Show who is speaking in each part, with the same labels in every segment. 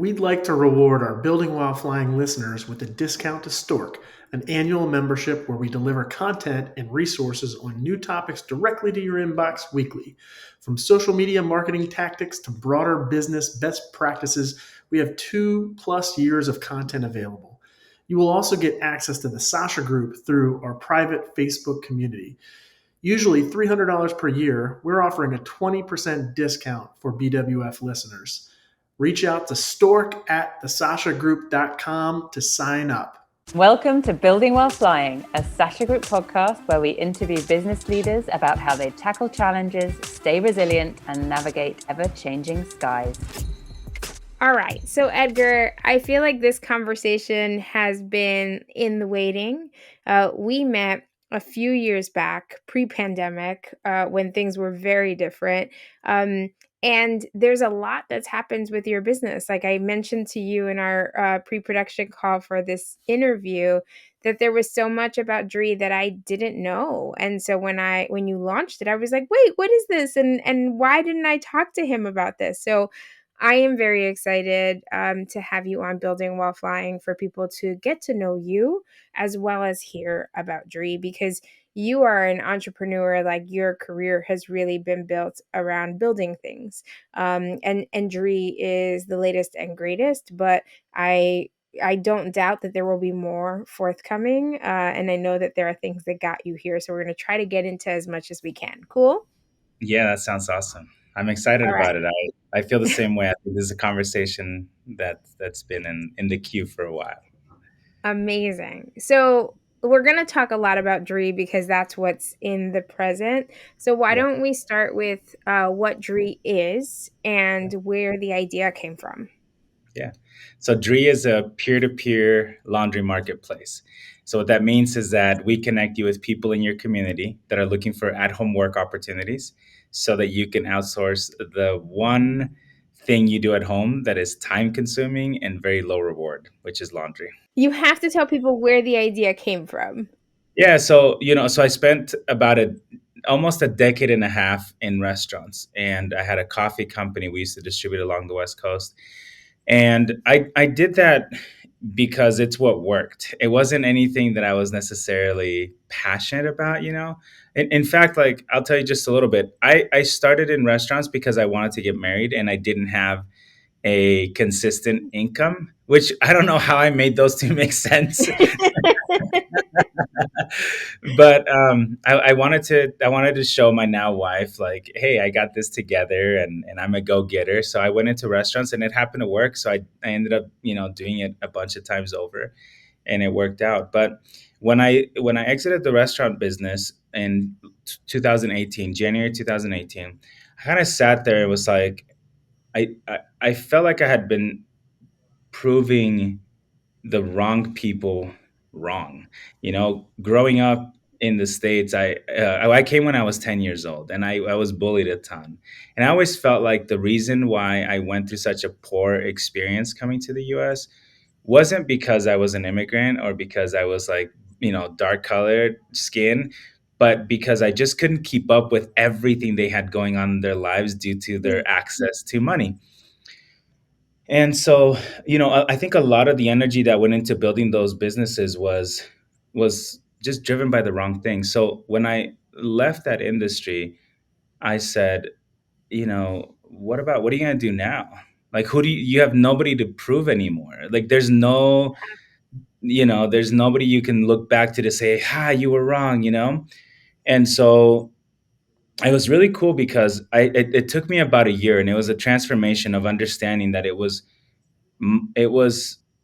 Speaker 1: We'd like to reward our Building While Flying listeners with a discount to Stork, an annual membership where we deliver content and resources on new topics directly to your inbox weekly. From social media marketing tactics to broader business best practices, we have 2+ years of content available. You will also get access to the Sasha Group through our private Facebook community. Usually $300 per year, we're offering a 20% discount for BWF listeners. Reach out to stork at thesashagroup.com to sign up.
Speaker 2: Welcome to Building While Flying, a Sasha Group podcast where we interview business leaders about how they tackle challenges, stay resilient, and navigate ever-changing skies.
Speaker 3: All right. So, Edgar, I feel like this conversation has been in the waiting. We met a few years back, pre-pandemic, when things were very different. And there's a lot that's happened with your business. Like I mentioned to you in our pre-production call for this interview, that there was so much about Dree that I didn't know. And so when you launched it, I was like, wait, what is this? And why didn't I talk to him about this? So I am very excited to have you on Building While Flying for people to get to know you as well as hear about Dree, because you are an entrepreneur. Like your career has really been built around building things. And Dree is the latest and greatest, but I don't doubt that there will be more forthcoming. And I know that there are things that got you here. So we're going to try to get into as much as we can. Cool?
Speaker 4: Yeah, that sounds awesome. I'm excited
Speaker 3: All right.
Speaker 4: about it. I feel the same way. I think this is a conversation that's been in the queue for a while.
Speaker 3: Amazing. So we're going to talk a lot about Dree because that's what's in the present. So why
Speaker 4: Yeah.
Speaker 3: don't we start with what Dree is and where the idea came from?
Speaker 4: Yeah. So Dree is a peer-to-peer laundry marketplace. So what that means is that we connect you with people in your community that are looking for at-home work opportunities so that you can outsource the one thing you do at home that is time consuming and very low reward, which is laundry.
Speaker 3: You have to tell people where the idea came from.
Speaker 4: Yeah, so I spent about a almost a decade and a half in restaurants, and I had a coffee company we used to distribute along the West Coast. And I did that because it's what worked. It wasn't anything that I was necessarily passionate about. In fact, like I'll tell you just a little bit. I started in restaurants because I wanted to get married and I didn't have a consistent income, which I don't know how I made those two make sense. But I wanted to show my now wife, like, hey, I got this together, and I'm a go-getter. So I went into restaurants and it happened to work. So I ended up doing it a bunch of times over, and it worked out. But when I exited the restaurant business in 2018, January 2018, I kind of sat there and was like, I felt like I had been proving the wrong people wrong. Growing up in the States, I came when I was 10 years old, and I was bullied a ton. And I always felt like the reason why I went through such a poor experience coming to the US wasn't because I was an immigrant or because I was like, dark colored skin, but because I just couldn't keep up with everything they had going on in their lives due to their access to money. And so, I think a lot of the energy that went into building those businesses was just driven by the wrong thing. So when I left that industry, I said, what are you going to do now? Like, who do you have nobody to prove anymore. Like, there's nobody you can look back to say, you were wrong. And so it was really cool because it took me about a year, and it was a transformation of understanding that it was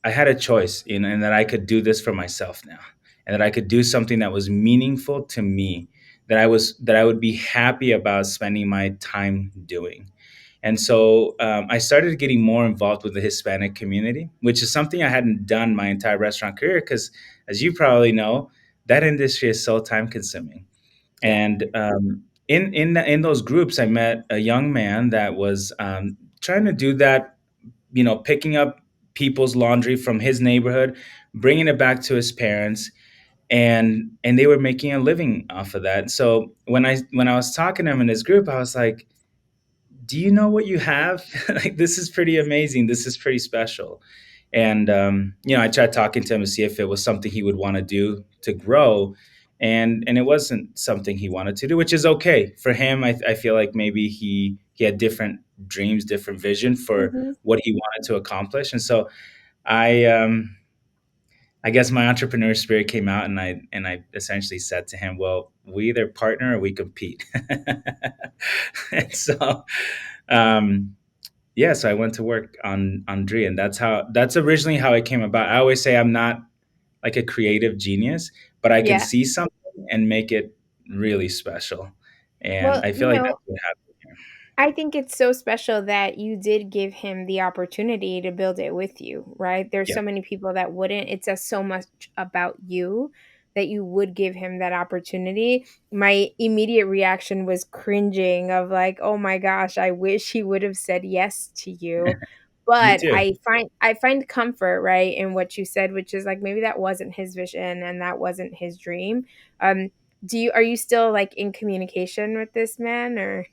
Speaker 4: I had a choice, and that I could do this for myself now, and that I could do something that was meaningful to me, that I would be happy about spending my time doing. And so I started getting more involved with the Hispanic community, which is something I hadn't done my entire restaurant career because, as you probably know, that industry is so time consuming.
Speaker 3: Yeah.
Speaker 4: And in those groups, I met a young man that was trying to do that, picking up people's laundry from his neighborhood, bringing it back to his parents, and they were making a living off of that. So when I was talking to him in his group, I was like, do you know what you have? Like, this is pretty amazing. This is pretty special. And, I tried talking to him to see if it was something he would want to do to grow. And it wasn't something he wanted to do, which is okay for him. I feel like maybe he had different dreams, different vision for
Speaker 3: Hmm.
Speaker 4: what he wanted to accomplish. And so I, I guess my entrepreneur spirit came out, and I essentially said to him, "Well, we either partner or we compete." And so, um, yeah, so I went to work on Dree, and that's originally how it came about. I always say I'm not like a creative genius, but I can
Speaker 3: Yeah.
Speaker 4: see something and make it really special, and
Speaker 3: Well,
Speaker 4: I feel like that's what happened here.
Speaker 3: I think it's so special that you did give him the opportunity to build it with you, right? There's
Speaker 4: Yeah,
Speaker 3: so many people that wouldn't. It says so much about you that you would give him that opportunity. My immediate reaction was cringing of like, "Oh my gosh, I wish he would have said yes to you."
Speaker 4: me
Speaker 3: But
Speaker 4: too.
Speaker 3: I find comfort, right, in what you said, which is like maybe that wasn't his vision and that wasn't his dream. Um are you still like in communication with this man or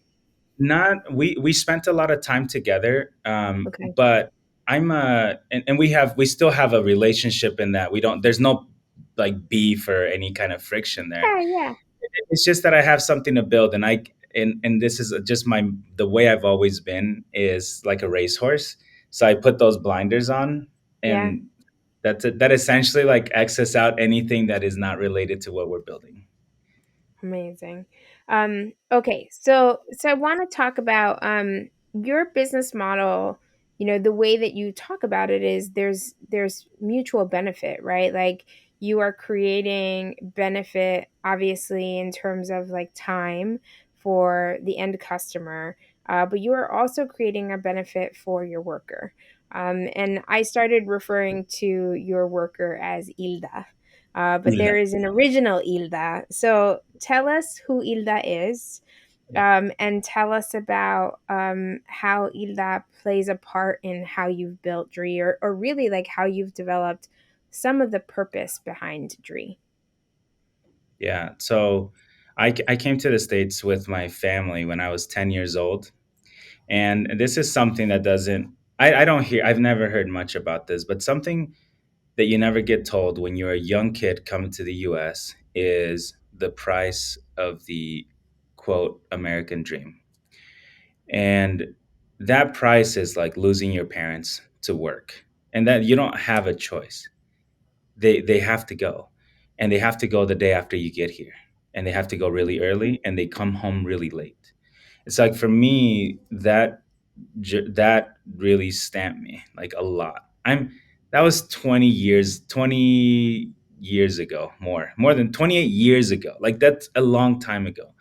Speaker 4: Not we spent a lot of time together,
Speaker 3: okay.
Speaker 4: but and we still have a relationship in that we don't there's no like beef or any kind of friction there.
Speaker 3: Yeah, yeah.
Speaker 4: It's just that I have something to build, and this is just the way I've always been is like a racehorse. So I put those blinders on,
Speaker 3: Yeah,
Speaker 4: and that essentially like X's out anything that is not related to what we're building.
Speaker 3: amazing. Okay, so I want to talk about your business model. You know, the way that you talk about it is there's mutual benefit, right? Like you are creating benefit obviously in terms of like time for the end customer, but you are also creating a benefit for your worker. And I started referring to your worker as Hilda. But
Speaker 4: Yeah.
Speaker 3: there is an original Hilda. So tell us who Hilda is, and tell us about how Hilda plays a part in how you've built Dree, or really like how you've developed some of the purpose behind Dree.
Speaker 4: Yeah. So I came to the States with my family when I was 10 years old. And this is something that I don't I've never heard much about this, but something that you never get told when you're a young kid coming to the US is the price of the quote American dream. And that price is like losing your parents to work, and that you don't have a choice. They have to go, and they have to go the day after you get here, and they have to go really early, and they come home really late. It's like for me that really stamped me like a lot. That was 20 years ago, more than 28 years ago. Like that's a long time ago.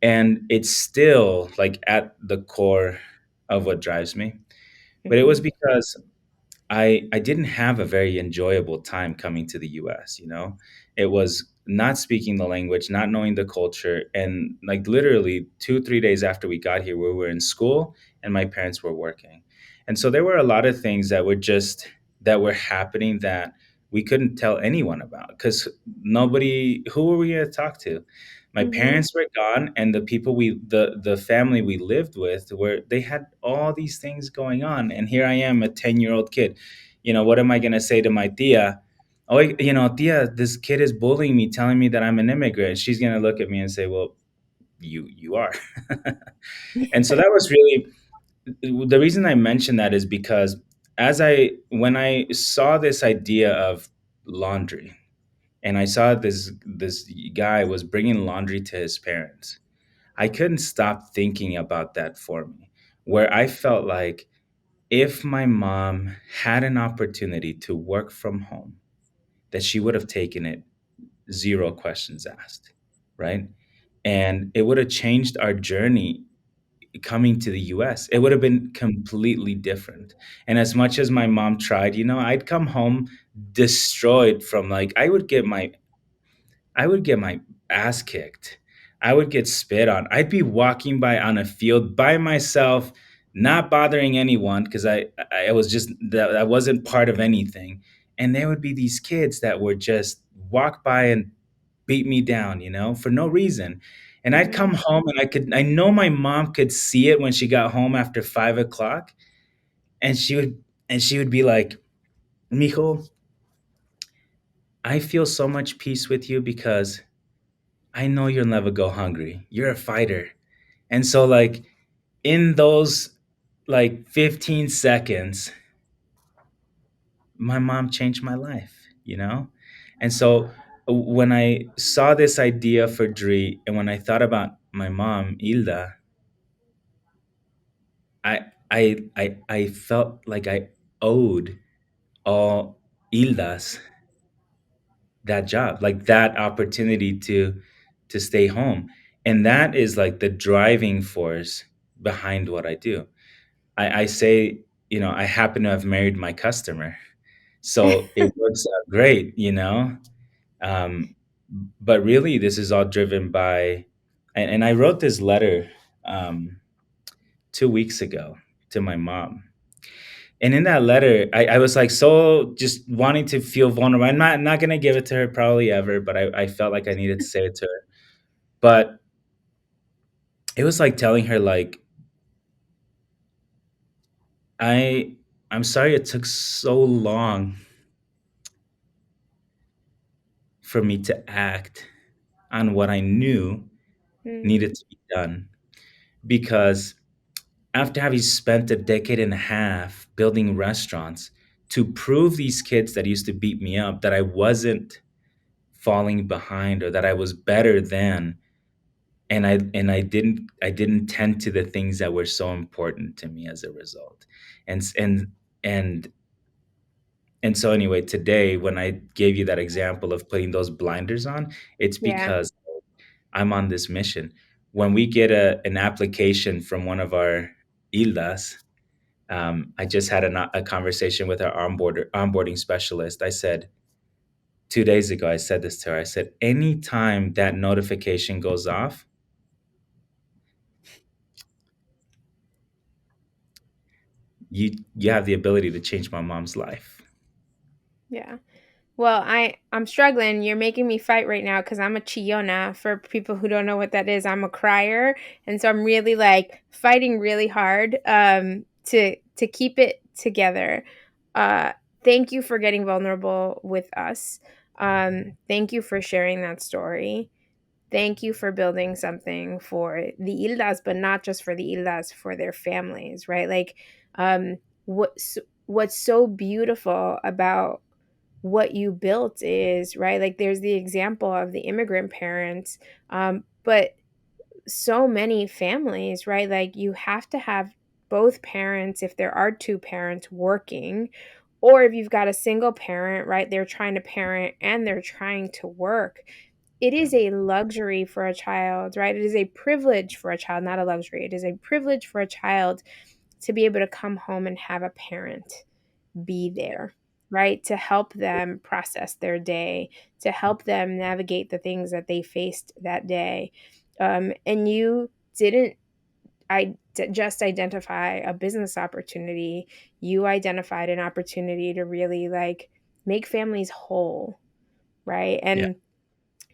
Speaker 4: And it's still like at the core of what drives me. But it was
Speaker 3: Hmm.
Speaker 4: because I didn't have a very enjoyable time coming to the US, you know? It was not speaking the language, not knowing the culture, and like literally 2, 3 days after we got here, we were in school and my parents were working. And so there were a lot of things that were happening that we couldn't tell anyone about because who were we gonna talk to? My
Speaker 3: Hmm.
Speaker 4: parents were gone, and the family we lived with were they had all these things going on, and here I am, a 10-year-old kid. What am I gonna say to my tia? Oh, tia, this kid is bullying me, telling me that I'm an immigrant. She's gonna look at me and say, "Well, you are." And so that was really the reason I mentioned that is because when I saw this idea of laundry, and I saw this guy was bringing laundry to his parents, I couldn't stop thinking about that for me, where I felt like if my mom had an opportunity to work from home, that she would have taken it, zero questions asked, right? And it would have changed our journey coming to the US. It would have been completely different. And as much as my mom tried, I'd come home destroyed from like I would get my ass kicked. I would get spit on. I'd be walking by on a field by myself, not bothering anyone because I was just that I wasn't part of anything. And there would be these kids that would just walk by and beat me down, for no reason. And I'd come home and I know my mom could see it when she got home after 5 o'clock, and she would be like, Mijo, I feel so much peace with you because I know you'll never go hungry. You're a fighter. And so like in those like 15 seconds, my mom changed my life, you know? And so when I saw this idea for Dree and when I thought about my mom, Hilda, I felt like I owed all Hildas that job, like that opportunity to stay home. And that is like the driving force behind what I do. I say, I happen to have married my customer. So it works out great, Um, but really, this is all driven by, and I wrote this letter um, 2 weeks ago to my mom. And in that letter, I was like so just wanting to feel vulnerable. I'm not gonna give it to her probably ever, but I felt like I needed to say it to her. But it was like telling her like I I'm sorry it took so long for me to act on what I knew
Speaker 3: Mm,
Speaker 4: needed to be done. Because after having spent a decade and a half building restaurants to prove these kids that used to beat me up that I wasn't falling behind or that I was better than, and I didn't tend to the things that were so important to me as a result. And s- and and so anyway, today when I gave you that example of putting those blinders on, it's
Speaker 3: yeah.
Speaker 4: because I'm on this mission. When we get an application from one of our ILDAs, I just had a conversation with our onboarding specialist. I said 2 days ago, I said this to her. I said, anytime that notification goes off, you have the ability to change my mom's life.
Speaker 3: Yeah. Well, I'm struggling. You're making me fight right now because I'm a chillona. For people who don't know what that is, I'm a crier, and so I'm really like fighting really hard to keep it together. Uh, Thank you for getting vulnerable with us. Thank you for sharing that story. Thank you for building something for the Ildas, but not just for the Ildas, for their families, right? Like, um, what's so beautiful about what you built is, right? Like, there's the example of the immigrant parents, but so many families, right? Like, you have to have both parents, if there are two parents working, or if you've got a single parent, right? They're trying to parent and they're trying to work. It is a luxury for a child, right? It is a privilege for a child, not a luxury. It is a privilege for a child to be able to come home and have a parent be there, right? To help them process their day, to help them navigate the things that they faced that day. And you didn't just identify a business opportunity. You identified an opportunity to really like make families whole, right?
Speaker 4: Yeah.
Speaker 3: And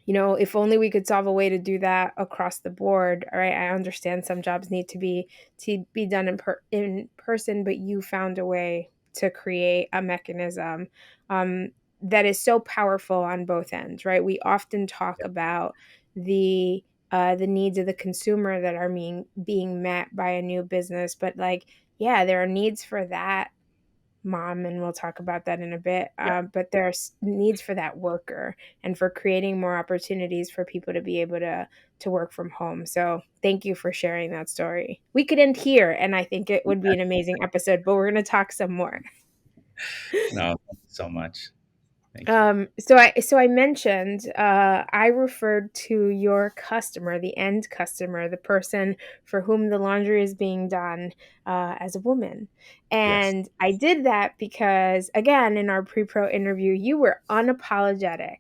Speaker 3: if only we could solve a way to do that across the board. All right, I understand some jobs need to be done in person, but you found a way to create a mechanism um, that is so powerful on both ends, right? We often talk about the needs of the consumer that are being met by a new business, but like, yeah, there are needs for that mom, and we'll talk about that in a bit.
Speaker 4: Yeah.
Speaker 3: But there's needs for that worker and for creating more opportunities for people to be able to work from home. So thank you for sharing that story. We could end here, and I think it would be an amazing episode, but we're going to talk some more.
Speaker 4: No, thank you so much. Thank you.
Speaker 3: So I mentioned I referred to your customer, the end customer, the person for whom the laundry is being done, as a woman,
Speaker 4: Yes.
Speaker 3: and I did that because, again, in our pre-pro interview, you were unapologetic.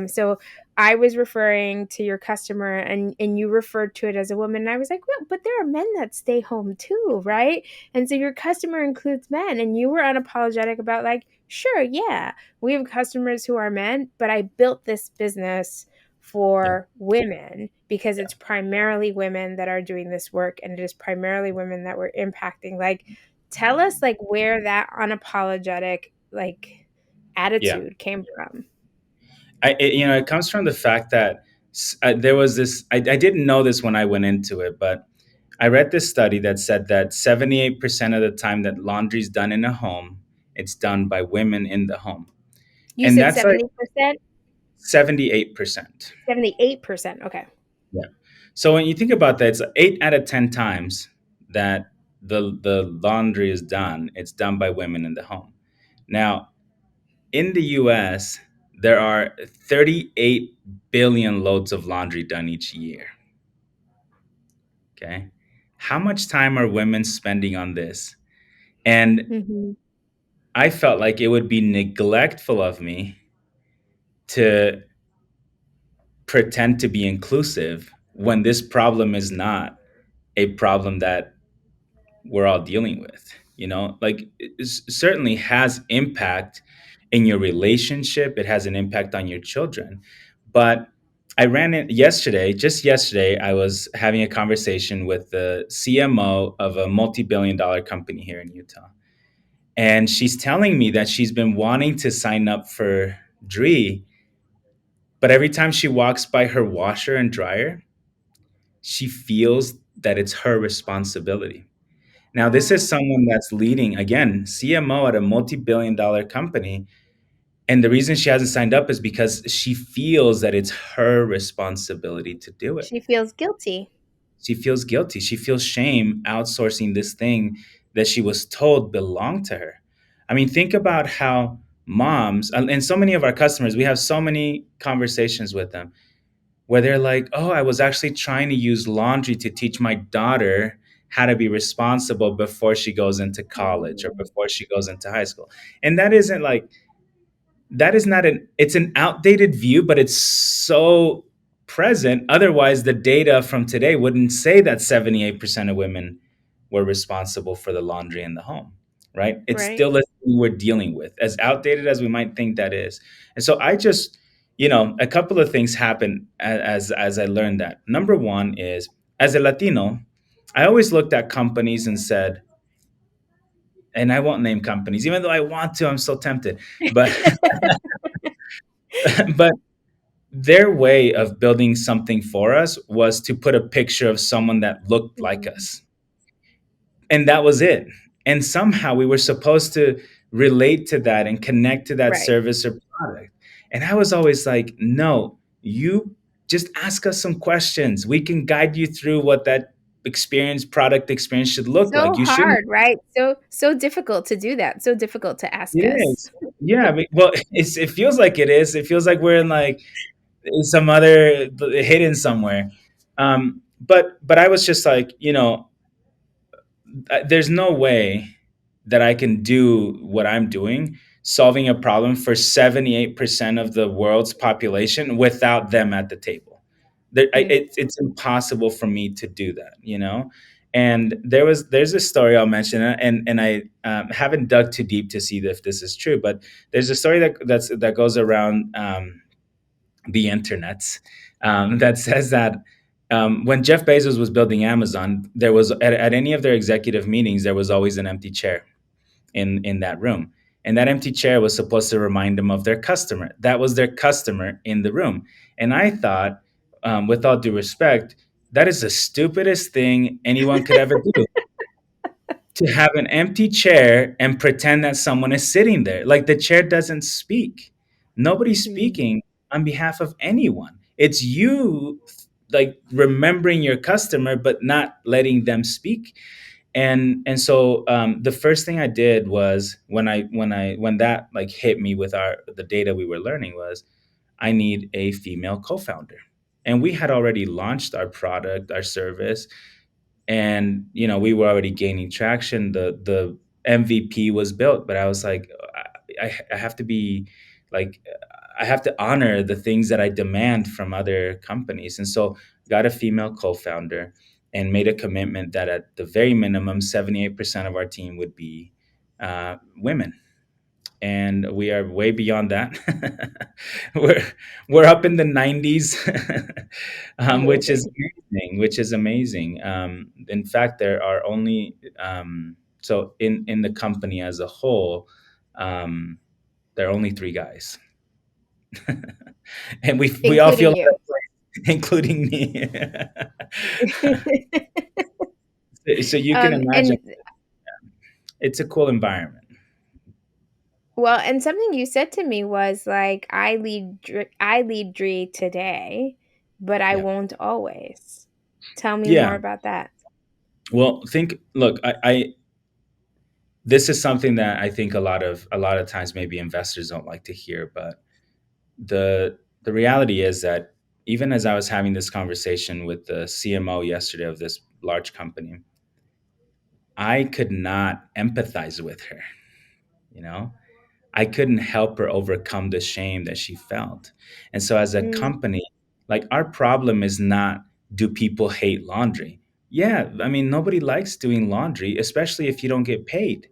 Speaker 3: So I was referring to your customer, and you referred to it as a woman, and I was like, well, but there are men that stay home too, right? And so your customer includes men, and you were unapologetic about like, sure, yeah, we have customers who are men, but I built this business
Speaker 4: Yeah.
Speaker 3: for women because it's primarily women that are doing this work, and it is primarily women that we're impacting. Like, tell us like where that unapologetic like
Speaker 4: Yeah.
Speaker 3: attitude came from.
Speaker 4: It comes from the fact that there was this. I didn't know this when I went into it, but I read this study that said that 78% of the time that laundry is done in a home, it's done by women in the home,
Speaker 3: You
Speaker 4: and
Speaker 3: said
Speaker 4: that's like
Speaker 3: 70%?
Speaker 4: 78%.
Speaker 3: 78%. Okay.
Speaker 4: Yeah. So when you think about that, it's 8 out of 10 times that the laundry is done. It's done by women in the home. Now, in the U.S., there are 38 billion loads of laundry done each year. Okay, how much time are women spending on this? And
Speaker 3: Mhm.
Speaker 4: I felt like it would be neglectful of me to pretend to be inclusive when this problem is not a problem that we're all dealing with. Like certainly has impact in your relationship, it has an impact on your children. But I ran it yesterday, just yesterday I was having a conversation with the CMO of a multi-billion dollar company here in Utah, and she's telling me that she's been wanting to sign up for dree, but every time she walks by her washer and dryer, she feels that it's her responsibility. Now, this is
Speaker 3: Wow.
Speaker 4: someone that's leading, again, CMO at a multi billion dollar company. And the reason she hasn't signed up is because she feels that it's her responsibility to do it.
Speaker 3: She feels guilty.
Speaker 4: She feels guilty. She feels shame outsourcing this thing that she was told belonged to her. I mean, think about how moms, and so many of our customers, we have so many conversations with them where they're like, oh, I was actually trying to use laundry to teach my daughter how to be responsible before she goes into college or
Speaker 3: Mm.
Speaker 4: before she goes into high school. And that is not it's an outdated view, but it's so present. Otherwise, the data from today wouldn't say that 78% of women were responsible for the laundry in the home, right? It's
Speaker 3: Right.
Speaker 4: still a thing we're dealing with, as outdated as we might think that is. And so I just, a couple of things happen as I learned that. Number one is, as a Latino, I always looked at companies and said, and I won't name companies, even though I want to, I'm so tempted. But but their way of building something for us was to put a picture of someone that looked like
Speaker 3: Mhm.
Speaker 4: us. And that was it. And somehow we were supposed to relate to that and connect to that
Speaker 3: Right.
Speaker 4: service or product. And I was always like, no, you just ask us some questions. We can guide you through what that product experience should look like.
Speaker 3: So
Speaker 4: You shouldn't.
Speaker 3: hard, right? So difficult to do that. So difficult to ask
Speaker 4: It
Speaker 3: us.
Speaker 4: is. Yeah. Well, it feels like it is. It feels like we're in like some other hidden somewhere. But I was just like, there's no way that I can do what I'm doing, solving a problem for 78% of the world's population without them at the table.
Speaker 3: Mm.
Speaker 4: It's impossible for me to do that. And there's a story I'll mention, and I haven't dug too deep to see if this is true, but there's a story that goes around the internet that says that when Jeff Bezos was building Amazon, there was at any of their executive meetings, there was always an empty chair in that room. And that empty chair was supposed to remind them of their customer. That was their customer in the room. And I thought, with all due respect, that is the stupidest thing anyone could ever do, to have an empty chair and pretend that someone is sitting there. Like the chair doesn't speak. Nobody's
Speaker 3: Mm.
Speaker 4: speaking on behalf of anyone. It's you like remembering your customer but not letting them speak. And so the first thing I did was when that like hit me with the data we were learning was I need a female co-founder. And we had already launched our product, our service, and we were already gaining traction. The MVP was built, but I was like, I have to be like, I have to honor the things that I demand from other companies. And so got a female co-founder and made a commitment that at the very minimum 78% of our team would be women. and we are way beyond that. we're we're up in the 90s, which is
Speaker 3: Amazing.
Speaker 4: amazing. Which is amazing. In fact, there are only so in the company as a whole, um, there are only three guys, and we all feel
Speaker 3: Including you.
Speaker 4: that way, including me. So you can imagine
Speaker 3: And
Speaker 4: it's a cool environment.
Speaker 3: well, and something you said to me was like, I lead dree today, but I
Speaker 4: Yeah.
Speaker 3: won't always. Tell me more
Speaker 4: Yeah.
Speaker 3: about that.
Speaker 4: Well, look, I this is something that I think a lot of times maybe investors don't like to hear, but the reality is that even as I was having this conversation with the CMO yesterday of this large company, I could not empathize with her, you know? I couldn't help her overcome the shame that she felt. And so as a
Speaker 3: Mm,
Speaker 4: company, like our problem is not, do people hate laundry? Yeah, I mean nobody likes doing laundry, especially if you don't get paid.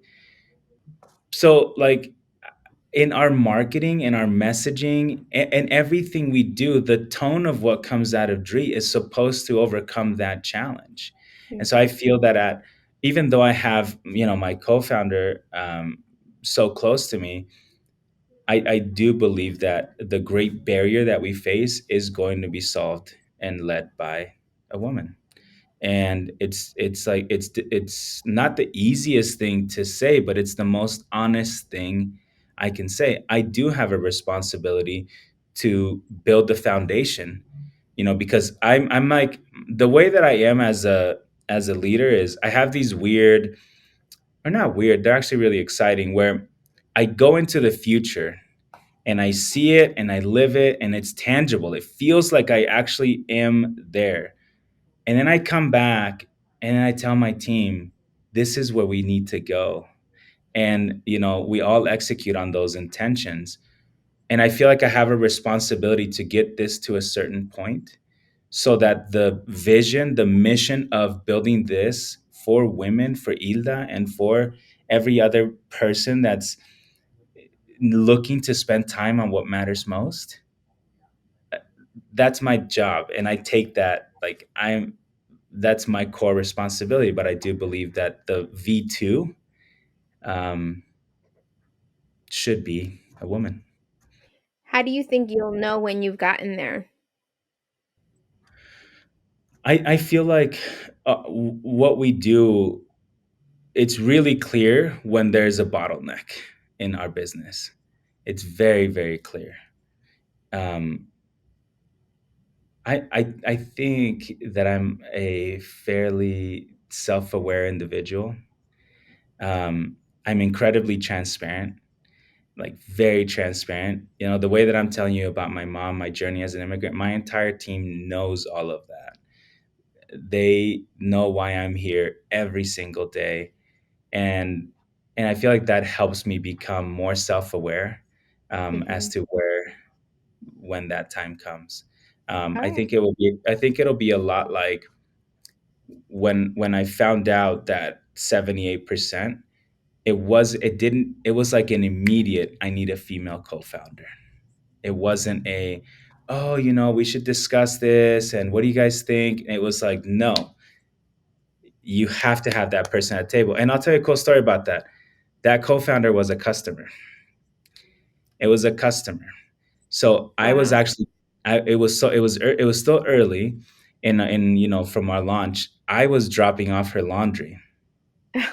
Speaker 4: So like in our marketing and our messaging and everything we do, the tone of what comes out of Dree is supposed to overcome that challenge. And so I feel that at even though I have my co-founder so close to me, I do believe that the great barrier that we face is going to be solved and led by a woman. And it's like it's not the easiest thing to say, but it's the most honest thing I can say. I do have a responsibility to build the foundation, because I'm like, the way that I am as a leader is I have these weird, or not weird, they're actually really exciting, where I go into the future and I see it and I live it and it's tangible. It feels like I actually am there. And then I come back and I tell my team, this is where we need to go. And, we all execute on those intentions. And I feel like I have a responsibility to get this to a certain point so that the vision, the mission of building this for women, for Hilda, and for every other person that's looking to spend time on what matters most, that's my job. And I take that, like, that's my core responsibility. But I do believe that the V2 um, should be a woman.
Speaker 3: how do you think you'll know when you've gotten there?
Speaker 4: I feel like what we do, it's really clear when there's a bottleneck in our business. It's very, very clear. Um, I think that I'm a fairly self-aware individual. I'm incredibly transparent, like very transparent. The way that I'm telling you about my mom, my journey as an immigrant, my entire team knows all of that. They know why I'm here every single day, and I feel like that helps me become more self-aware as
Speaker 3: Mhm.
Speaker 4: to when that time comes.
Speaker 3: All right.
Speaker 4: I think it'll be a lot like when I found out that 78%, it was like an immediate, I need a female co-founder. It wasn't oh, we should discuss this and what do you guys think? And it was like, no, you have to have that person at the table. And I'll tell you a cool story about that. That co-founder was a customer. It was a customer. So I was
Speaker 3: Wow.
Speaker 4: actually, it was still early in from our launch. I was dropping off her laundry,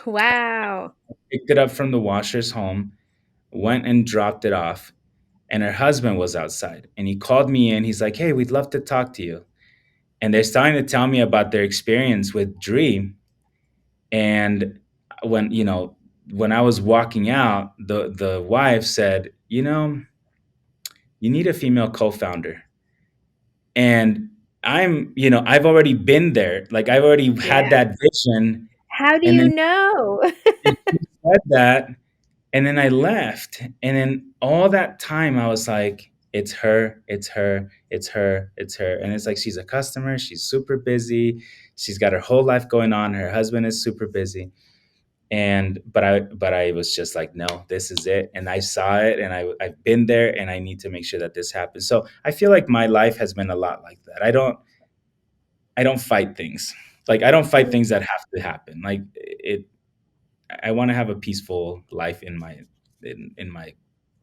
Speaker 3: Wow.
Speaker 4: picked it up from the washer's home, went and dropped it off, and her husband was outside. And he called me in. He's like, "Hey, we'd love to talk to you." And they're starting to tell me about their experience with Dree. And when when I was walking out, the wife said, "You need a female co-founder." And I've already been there. Like I've already had
Speaker 3: Yeah.
Speaker 4: that vision.
Speaker 3: How do
Speaker 4: And
Speaker 3: you
Speaker 4: then
Speaker 3: know?
Speaker 4: she said that, and then I left. And then all that time I was like, it's her, it's her, it's her, it's her. And it's like, she's a customer, she's super busy, she's got her whole life going on, her husband is super busy. And but I was just like, no, this is it. And I saw it, and I've been there, and I need to make sure that this happens. So I feel like my life has been a lot like that. I don't fight things. Like, I don't fight things that have to happen. Like, it I want to have a peaceful life in my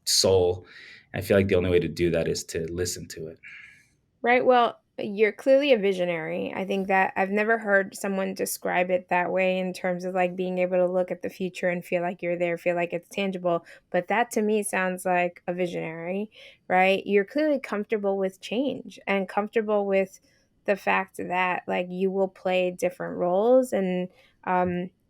Speaker 4: soul. I feel like the only way to do that is to listen to it.
Speaker 3: Right. Well, you're clearly a visionary. I think that I've never heard someone describe it that way in terms of like being able to look at the future and feel like you're there, feel like it's tangible. But that to me sounds like a visionary, right? You're clearly comfortable with change and comfortable with the fact that like you will play different roles and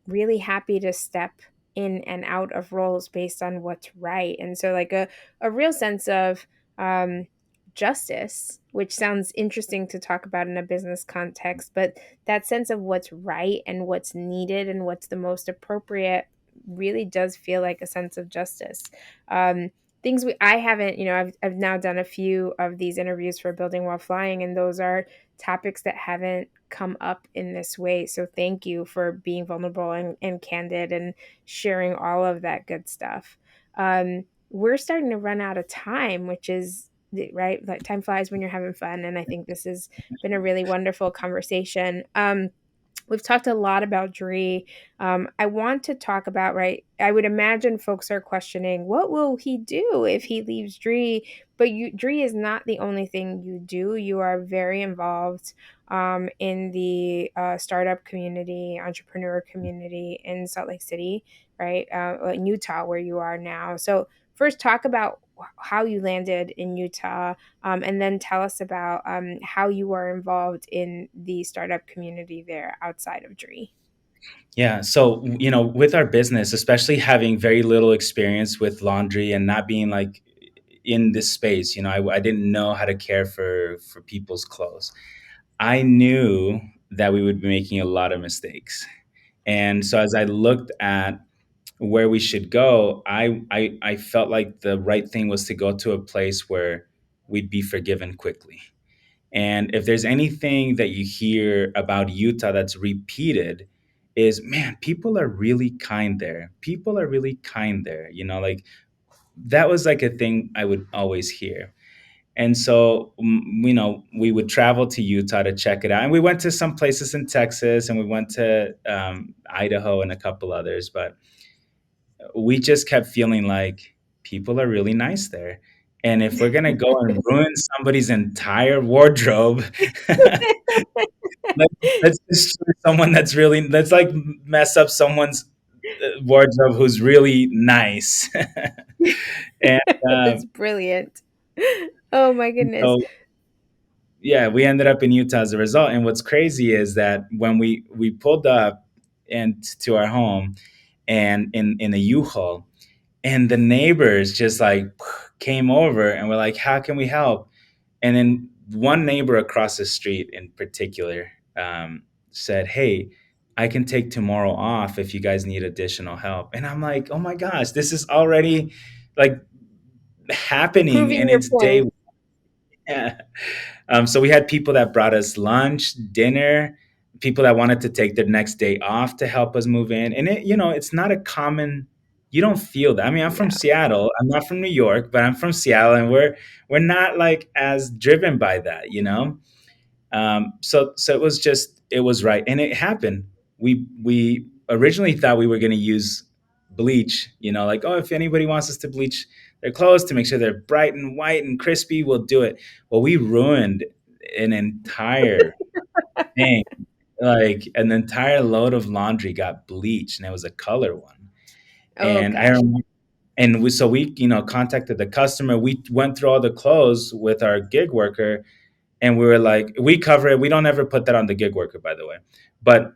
Speaker 3: really happy to step in and out of roles based on what's right. And so, like a real sense of, um, justice, which sounds interesting to talk about in a business context, but that sense of what's right and what's needed and what's the most appropriate really does feel like a sense of justice. Things I haven't, I've now done a few of these interviews for Building While Flying, and those are topics that haven't come up in this way. So thank you for being vulnerable and candid and sharing all of that good stuff. We're starting to run out of time, which is right. Like time flies when you're having fun. And I think this has been a really wonderful conversation. We've talked a lot about Dree. I want to talk about, right, I would imagine folks are questioning, what will he do if he leaves Dree? But Dree is not the only thing you do. You are very involved in the startup community, entrepreneur community in Salt Lake City, right? In Utah, where you are now. So first talk about how you landed in Utah, and then tell us about how you are involved in the startup community there outside of Dree.
Speaker 4: Yeah. So, with our business, especially having very little experience with laundry and not being like in this space, I didn't know how to care for people's clothes. I knew that we would be making a lot of mistakes. And so as I looked at where we should go, I felt like the right thing was to go to a place where we'd be forgiven quickly. And if there's anything that you hear about Utah that's repeated, is, man, people are really kind there. People are really kind there. Like, that was like a thing I would always hear. And so, we would travel to Utah to check it out. And we went to some places in Texas, and we went to Idaho and a couple others. But we just kept feeling like people are really nice there. And if we're going to go and ruin somebody's entire wardrobe, let, let's just choose someone let's like mess up someone's wardrobe who's really nice. and
Speaker 3: That's brilliant. Oh my goodness.
Speaker 4: so, yeah, we ended up in Utah as a result. And what's crazy is that when we pulled up and to our home, and in a U-Haul, and the neighbors just like came over and were like, how can we help? And then one neighbor across the street in particular said, hey, I can take tomorrow off if you guys need additional help. And I'm like, oh my gosh, this is already like happening,
Speaker 3: Proving
Speaker 4: and
Speaker 3: your
Speaker 4: it's day.
Speaker 3: point.
Speaker 4: Yeah. So we had people that brought us lunch, dinner, people that wanted to take their next day off to help us move in. And it's not a common, you don't feel that. I mean, I'm from
Speaker 3: Yeah.
Speaker 4: Seattle. I'm not from New York, but I'm from Seattle, and we're not like as driven by that. So it was right, and it happened. We originally thought we were going to use bleach, like, oh, if anybody wants us to bleach their clothes to make sure they're bright and white and crispy, we'll do it. Well, we ruined an entire thing. Like, an entire load of laundry got bleached, and it was a color one.
Speaker 3: Oh
Speaker 4: And I
Speaker 3: gosh.
Speaker 4: remember, and we contacted the customer. We went through all the clothes with our gig worker, and we were like, we cover it. We don't ever put that on the gig worker, by the way. But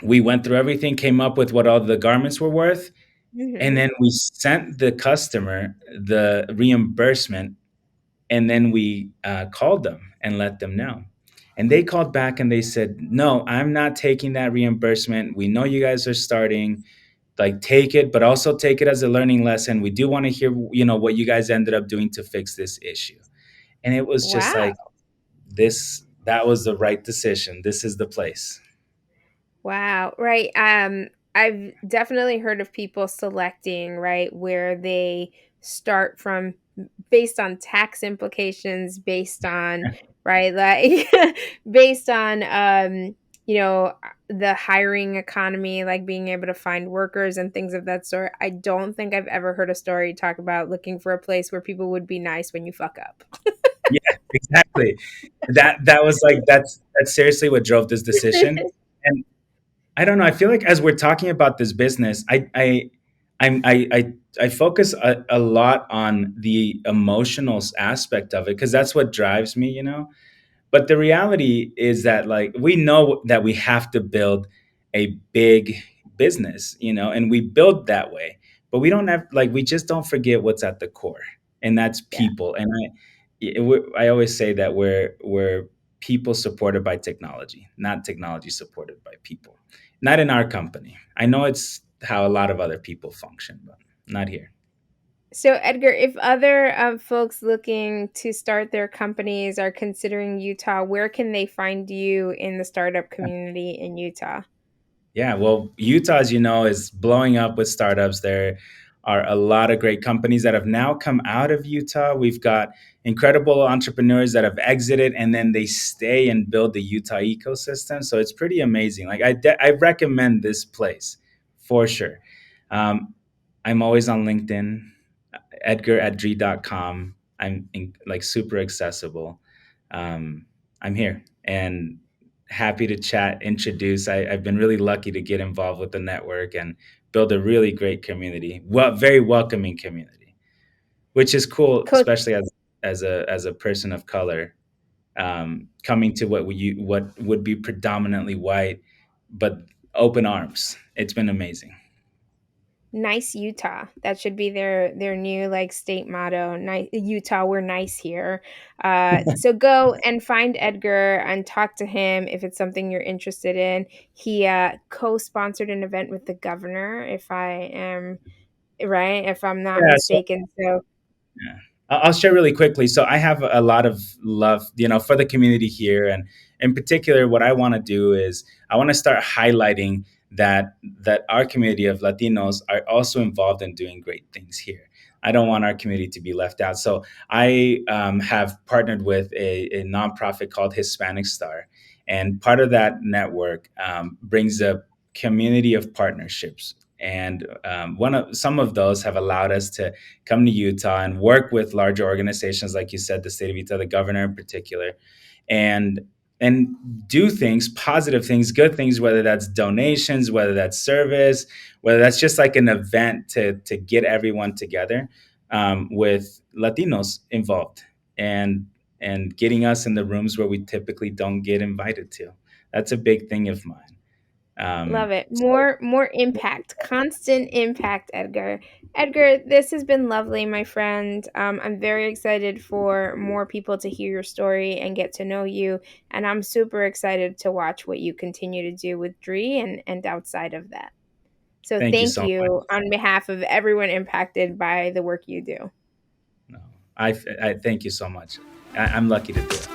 Speaker 4: we went through everything, came up with what all the garments were worth, and
Speaker 3: Hmm.
Speaker 4: then we sent the customer the reimbursement, and then we called them and let them know. And they called back and they said, no, I'm not taking that reimbursement. We know you guys are starting, like, take it, but also take it as a learning lesson. We do want to hear, what you guys ended up doing to fix this issue. And it was just
Speaker 3: Wow.
Speaker 4: like, that was the right decision. This is the place.
Speaker 3: Wow. Right. I've definitely heard of people selecting, right, where they start from based on tax implications, based on, right, like based on the hiring economy, like being able to find workers and things of that sort. I don't think I've ever heard a story talk about looking for a place where people would be nice when you fuck up.
Speaker 4: Yeah, exactly. That was like that's seriously what drove this decision. And I don't know. I feel like as we're talking about this business, I focus a lot on the emotional aspect of it because that's what drives me, you know. But the reality is that like we know that we have to build a big business, you know, and we build that way. But we don't have like we just don't forget what's at the core, and that's
Speaker 3: Yeah.
Speaker 4: people. And I always say that we're people supported by technology, not technology supported by people. Not in our company. I know it's how a lot of other people function, but not here.
Speaker 3: So, Edgar, if other folks looking to start their companies are considering Utah, where can they find you in the startup community in Utah?
Speaker 4: Yeah, well, Utah, as you know, is blowing up with startups. There are a lot of great companies that have now come out of Utah. We've got incredible entrepreneurs that have exited and then they stay and build the Utah ecosystem. So it's pretty amazing. Like I recommend this place for sure. Um, I'm always on LinkedIn, Edgar at dree.com. Like super accessible. Um, I'm here and happy to chat, introduce. I've been really lucky to get involved with the network and build a really great community. Well, very welcoming community, which is cool,
Speaker 3: Coach,
Speaker 4: especially as a person of color, coming to what would be predominantly white, but open arms. It's been amazing.
Speaker 3: nice Utah. That should be their new like state motto. Nice Utah, we're nice here. So go and find Edgar and talk to him if it's something you're interested in. He co-sponsored an event with the governor, if I am right, if I'm not
Speaker 4: Yeah. So
Speaker 3: mistaken. So
Speaker 4: yeah. I'll share really quickly. So I have a lot of love, you know, for the community here, and in particular, what I want to do is I want to start highlighting that our community of Latinos are also involved in doing great things here. I don't want our community to be left out. So I have partnered with a nonprofit called Hispanic Star, and part of that network brings a community of partnerships. And one of some of those have allowed us to come to Utah and work with larger organizations, like you said, the state of Utah, the governor in particular, and and do things, positive things, good things, whether that's donations, whether that's service, whether that's just like an event to get everyone together with Latinos involved and getting us in the rooms where we typically don't get invited to. That's a big thing of mine.
Speaker 3: love it.
Speaker 4: So
Speaker 3: More impact, constant impact, Edgar. Edgar, this has been lovely, my friend. I'm very excited for more people to hear your story and get to know you. And I'm super excited to watch what you continue to do with Dree and outside of that. So
Speaker 4: thank you
Speaker 3: thank
Speaker 4: so much.
Speaker 3: you on behalf of everyone impacted by the work you do.
Speaker 4: No, I thank you so much. I'm lucky to do it.